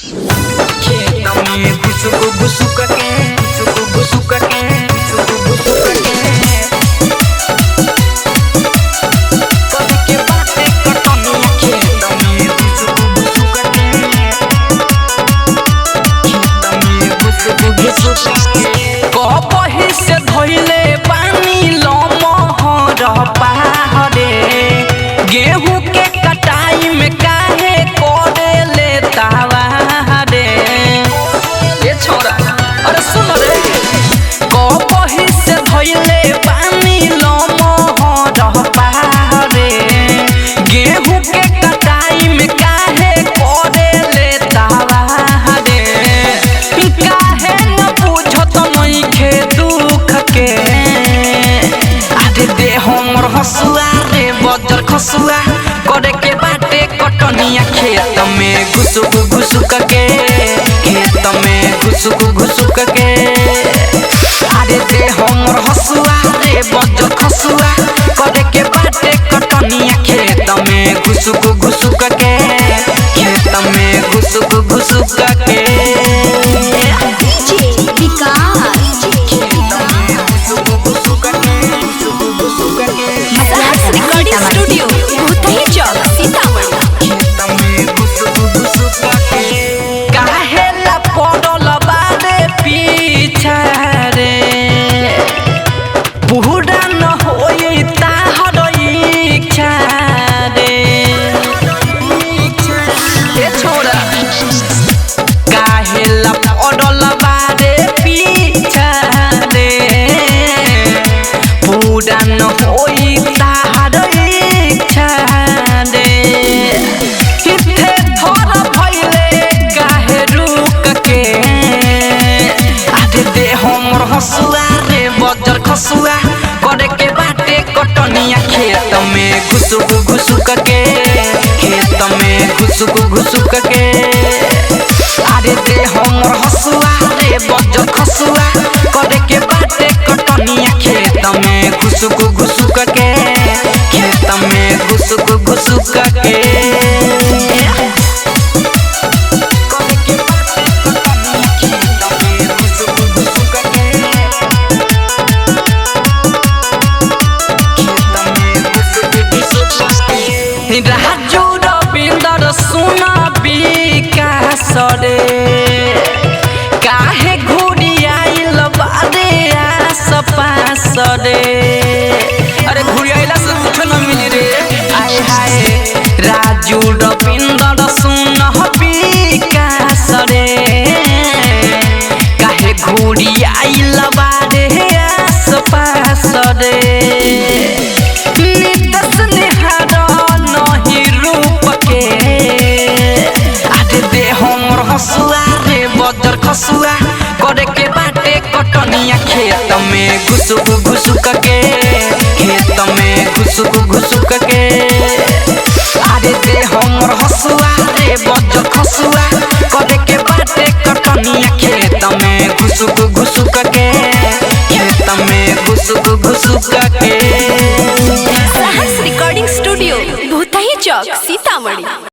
खेत में घुसुक घुसुक के घुसुक घुसुक के घुसुक घुसुक के कभी के बातें कटनिया खेत में घुसुक घुसुक के खेत में घुसुक घुसुक के कबही से धइले पानी लमहर पहाड़े गेहूं के कटाई में काहे करे ले तावा रे ये छोरा अरे सुन रे कबही से धइले पानी लमहर पहाड़े गेहूं के कटाई में काहे करे ले तावा रे काहे न बुझत नइखे दुख के आदे दे हमर हसुआ रे बजर खसुआ करे के बाटे कटनिया खेत में घुसुक घुसुक के खेत में घुसुक घुसुक के आदे दे हमर हसुआ रे बजर खसुआ करे के बाटे कटनिया खेत में घुसुक घुसुक के खेत में घुसुक घुसुक के रिकॉर्डिंग स्टूडियो भूतही चौक सीतामढ़ी। काहेला पड़ल बारे पीछा रे पूरा न होई ताहर इच्छा रे ए छोरा काहेला पड़ल बारे पीछा रे पूरा न होई ताहर इच्छा रे किथे थोड़ा भइले काहे रुक के आदे दे हमर हसुआ रे बजर खसुआ करे के बाटे कटनिया खेत में घुसुक घुसुक के खेत में घुसुक घुसुक के आदे दे हमर हसुआ रे बजर खसुआ करे के बाटे कटनिया खेत में घुसुक घुसुक के खेत में घुसुक घुसुक के राजू रविंदर सुना विकास रे काहे घूरी आइल बारे आस पास रे अरे घूरी आइला से कुछ न मिली रे आय हाय राजू रविंदर सुना विकास रे काहे घूरी आइल बारे आस पास रे निदस निहार नहीं रूप के आदे दे हमर हसुआ रे बजर खसुआ करे के बाटे कटनिया खेत में घुसुक घुसुक के खेत में घुसुक घुसुक के आदे दे हमर हसुआ रे बजर खसुआ करे के बाटे कटनिया खेत में घुसुक घुसुक के खेत में घुसुक घुसुक के रिकॉर्डिंग स्टूडियो भूतही चौक सीतामढ़ी।